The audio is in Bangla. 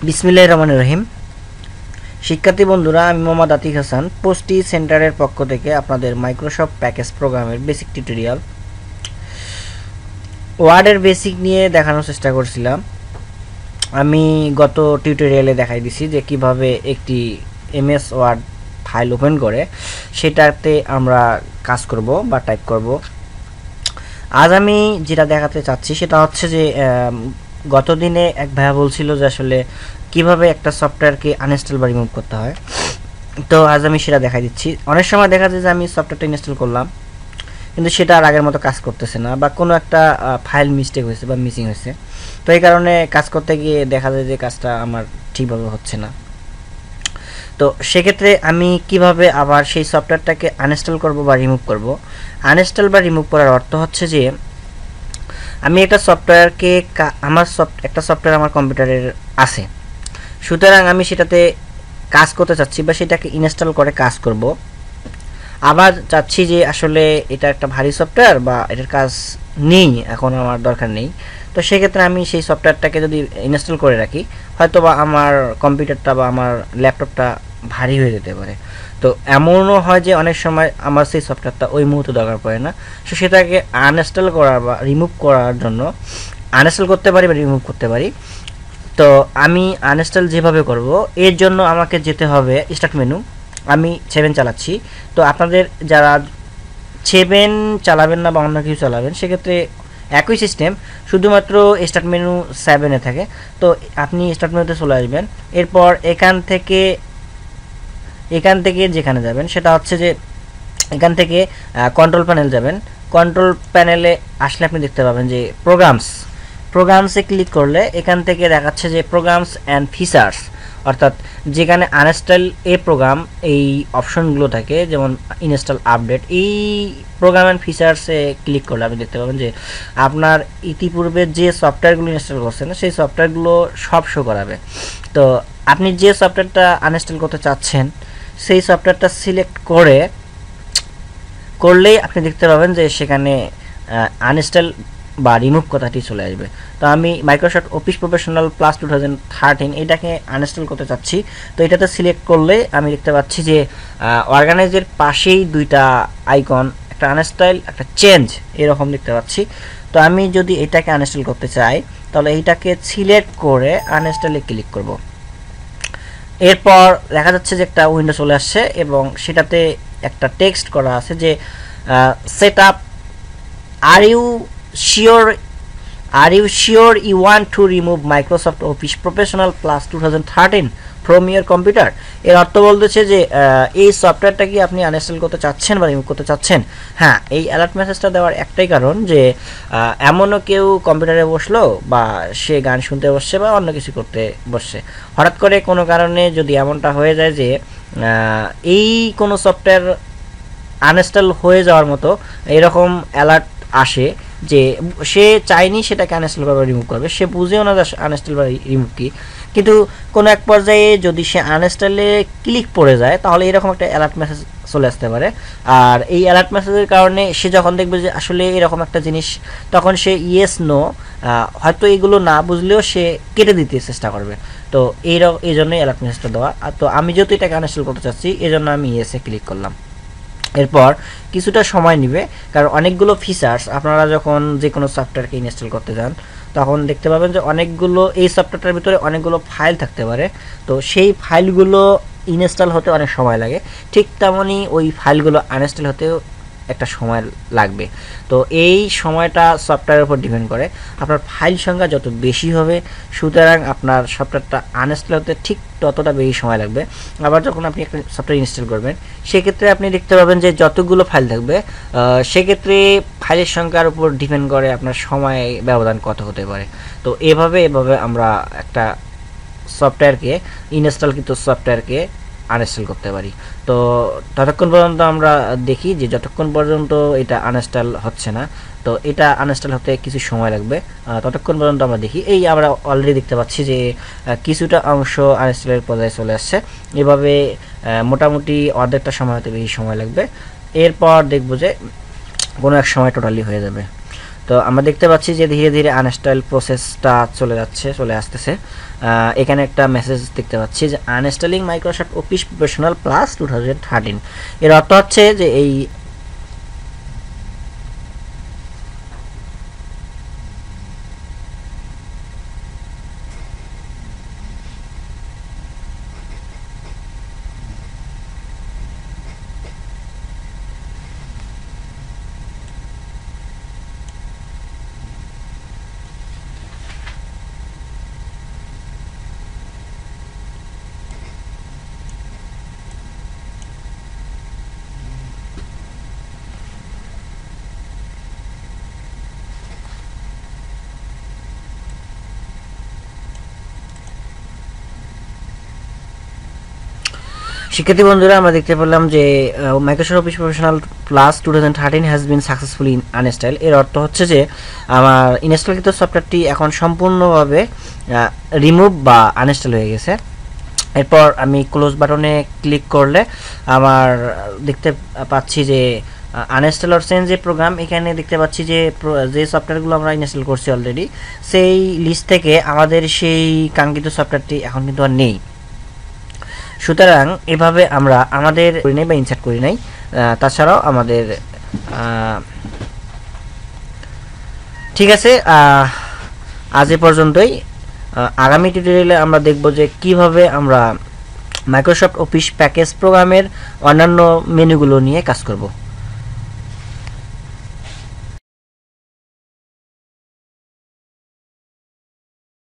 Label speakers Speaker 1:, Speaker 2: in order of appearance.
Speaker 1: বিসমিল্লাহির রহমানির রহিম। শিক্ষার্থী বন্ধুরা, আমি মোহাম্মদ আতিক হাসান পোস্টি সেন্টারের পক্ষ থেকে আপনাদের মাইক্রোসফট প্যাকেজ প্রোগ্রামের বেসিক টিউটোরিয়াল ওয়ার্ডের বেসিক নিয়ে দেখানোর চেষ্টা করছিলাম। আমি গত টিউটোরিয়ালে দেখাই দিছি যে কিভাবে একটি এমএস ওয়ার্ড ফাইল ওপেন করে সেটাতে আমরা কাজ করব বা টাইপ করব। আজ আমি যেটা দেখাতে চাচ্ছি সেটা হচ্ছে যে গত দিনে এক ভাইয়া বলছিল যে আসলে কিভাবে একটা সফটওয়্যারকে আনইনস্টল বা রিমুভ করতে হয়। তো আজ আমি সেটা দেখাই দিচ্ছি। অনেক সময় দেখা যায় যে আমি সফটওয়্যারটা ইনস্টল করলাম কিন্তু সেটা আর আগের মতো কাজ করতেছে না, বা কোনো একটা ফাইল মিস্টেক হয়েছে বা মিসিং হয়েছে। তো এই কারণে কাজ করতে গিয়ে দেখা যায় যে কাজটা আমার ঠিকভাবে হচ্ছে না। তো সেক্ষেত্রে আমি কিভাবে আবার সেই সফটওয়্যারটাকে আনইনস্টল করব বা রিমুভ করব। আনইনস্টল বা রিমুভ করার অর্থ হচ্ছে যে আমি একটা সফটওয়্যারকে একটা সফটওয়্যার আমার কম্পিউটারের আছে, সুতরাং আমি সেটাতে কাজ করতে চাচ্ছি বা সেটাকে ইনস্টল করে কাজ করব। আবার চাচ্ছি যে আসলে এটা একটা ভারী সফটওয়্যার বা এটার কাজ নেই, এখন আমার দরকার নেই। তো সেক্ষেত্রে আমি সেই সফটওয়্যারটাকে যদি ইনস্টল করে রাখি, হয়তো বা আমার কম্পিউটারটা বা আমার ল্যাপটপটা ভারী হয়ে যেতে পারে। তো এমনও হয় যে অনেক সময় আমার সেই সফটওয়্যারটা ওই মুহূর্তে দরকার পড়ে না, সো সেটাকে আনইনস্টল করার বা রিমুভ করার জন্য আনইনস্টল করতে পারি বা রিমুভ করতে পারি। তো আমি আনইনস্টল যেভাবে করব, এর জন্য আমাকে যেতে হবে স্টার্ট মেনু। আমি 7 চালাচ্ছি, তো আপনাদের যারা 7 চালাবেন না বা অন্য কিছু চালাবেন সেক্ষেত্রে একই সিস্টেম, শুধুমাত্র স্টার্ট মেনু 7-এ থাকে। তো আপনি স্টার্ট মেনুতে চলে আসবেন। এরপর এখান থেকে যেখানে যাবেন সেটা হচ্ছে যে এখান থেকে কন্ট্রোল প্যানেল যাবেন। কন্ট্রোল প্যানেলে আসলে আপনি দেখতে পাবেন যে প্রোগ্রামসে ক্লিক করলে এখান থেকে দেখাচ্ছে যে প্রোগ্রামস অ্যান্ড ফিচার্স, অর্থাৎ যেখানে আনইনস্টল এ প্রোগ্রাম এই অপশনগুলো থাকে, যেমন ইনস্টল আপডেট। এই প্রোগ্রাম অ্যান্ড ফিচার্সে ক্লিক করলে আপনি দেখতে পাবেন যে আপনার ইতিপূর্বে যে সফটওয়্যারগুলো ইনস্টল করছেন সেই সফটওয়্যারগুলো সব শো করাবে। তো আপনি যে সফটওয়্যারটা আনইনস্টল করতে চাচ্ছেন সেই সফটওয়্যারটা সিলেক্ট করলেই আপনি দেখতে পাবেন যে সেখানে আনইনস্টল বা রিমুভ কথাটি চলে আসবে। তো আমি মাইক্রোসফট অফিস প্রফেশনাল প্লাস 2013 এটাকে আনইনস্টল করতে চাচ্ছি। তো এটাতে সিলেক্ট করলে আমি দেখতে পাচ্ছি যে অর্গানাইজের পাশেই দুইটা আইকন, একটা আনইনস্টল একটা চেঞ্জ, এরকম দেখতে পাচ্ছি। তো আমি যদি এটাকে আনইনস্টল করতে চাই তাহলে এইটাকে সিলেক্ট করে আনইনস্টলে ক্লিক করব। এরপর দেখা যাচ্ছে যে একটা উইন্ডো চলে আসছে এবং সেটাতে একটা টেক্সট করা আছে যে set up, Are you sure you want to remove Microsoft Office Professional Plus 2013 from your computer? এর অর্থ বলতেছে যে এই সফটওয়্যারটা কি আপনি আনইনস্টল করতে চাচ্ছেন বা রিমুভ করতে চাচ্ছেন। হ্যাঁ, এই অ্যালার্ট মেসেজটা দেওয়ার একটাই কারণ যে এমনও কেউ কম্পিউটারে বসলো বা সে গান শুনতে বসছে বা অন্য কিছু করতে বসছে, হঠাৎ করে কোনো কারণে যদি এমনটা হয়ে যায় যে এই কোনো সফটওয়্যার আনইনস্টল হয়ে যাওয়ার মতো এরকম অ্যালার্ট আসে যে সে চায়নি সেটাকে আনইনস্টল বা রিমুভ করবে, সে বুঝেও না যে আনইনস্টল বা রিমুভ কি, কিন্তু কোনো এক পর্যায়ে যদি সে আনইনস্টলে ক্লিক পড়ে যায় তাহলে এরকম একটা অ্যালার্ট মেসেজ চলে আসতে পারে। আর এই অ্যালার্ট মেসেজের কারণে সে যখন দেখবে যে আসলে এরকম একটা জিনিস, তখন সে ইয়েস নো, হয়তো এগুলো না বুঝলেও সে কেটে দিতে চেষ্টা করবে। তো এই জন্যই অ্যালার্ট মেসেজটা দেওয়া। তো আমি যেহেতু এটাকে আনইনস্টল করতে চাচ্ছি এই জন্য আমি ইয়েসে ক্লিক করলাম। এরপর কিছুটা সময় নেবে, কারণ অনেকগুলো ফিচার্স আপনারা যখন যে কোনো সফটওয়্যারকে ইনস্টল করতে যান তখন দেখতে পাবেন যে এই সফটওয়্যারটার ভিতরে অনেকগুলো ফাইল থাকতে পারে। তো সেই ফাইলগুলো ইনস্টল হতে অনেক সময় লাগে, ঠিক তেমনই ওই ফাইলগুলো আনইনস্টল হতেও একটা সময় লাগবে। তো এই সময়টা সফটওয়্যারের উপর ডিপেন্ড করে। আপনার ফাইল সংখ্যা যত বেশি হবে সুতরাং আপনার সফটওয়্যারটা আনইনস্টল হতে ঠিক ততটা বেশি সময় লাগবে। আবার যখন আপনি একটা সফটওয়্যার ইনস্টল করবেন সেক্ষেত্রে আপনি দেখতে পাবেন যে যতগুলো ফাইল থাকবে সেক্ষেত্রে ফাইলের সংখ্যার উপর ডিপেন্ড করে আপনার সময় ব্যবধান কত হতে পারে। তো এভাবে আমরা একটা সফটওয়্যারকে ইনস্টলকৃত সফটওয়্যারকে আনইনস্টল করতে পারি। তো ততক্ষণ পর্যন্ত আমরা দেখি যে যতক্ষণ পর্যন্ত এটা আনইনস্টল হচ্ছে না, তো এটা আনইনস্টল হতে কিছু সময় লাগবে। ততক্ষণ পর্যন্ত আমরা দেখি। এই আমরা অলরেডি দেখতে পাচ্ছি যে কিছুটা অংশ আনইনস্টলের পর্যায়ে চলে আসছে। এভাবে মোটামুটি অর্ধেকটা সময় হতে বেশি সময় লাগবে। এরপর দেখব যে কোনো এক সময় টোটালি হয়ে যাবে। তো আমরা দেখতে পাচ্ছি যে ধীরে ধীরে আনইনস্টল প্রসেসটা চলে আসতেছে। এখানে একটা মেসেজ দেখতে পাচ্ছি যে আনইনস্টলিং মাইক্রোসফট অফিস প্রফেশনাল প্লাস 2013। এর অর্থ হচ্ছে যে এই শিক্ষার্থী বন্ধুরা, আমরা দেখতে পেলাম যে Microsoft office professional plus 2013 has been successfully uninstall. এর অর্থ হচ্ছে যে আমার ইনস্টলকৃত সফটওয়্যারটি এখন সম্পূর্ণভাবে রিমুভ বা আনইনস্টল হয়ে গেছে। এরপর আমি ক্লোজ বাটনে ক্লিক করলে আমার দেখতে পাচ্ছি যে uninstall or change a program. এখানে দেখতে পাচ্ছি যে সফটওয়্যারগুলো আমরা ইনস্টল করছি অলরেডি, সেই লিস্ট থেকে আমাদের সেই কাঙ্ক্ষিত সফটওয়্যারটি এখন কিন্তু আর নেই। সুতরাং এভাবে আমরা আমাদের করি নাই বা ইনসার্ট করি নাই। তাছাড়াও আমাদের ঠিক আছে, আজ এ পর্যন্তই। আগামী টিউটোরিয়ালে আমরা দেখব যে কিভাবে আমরা মাইক্রোসফট অফিস প্যাকেজ প্রোগ্রামের অন্যান্য মেনুগুলো নিয়ে কাজ করব।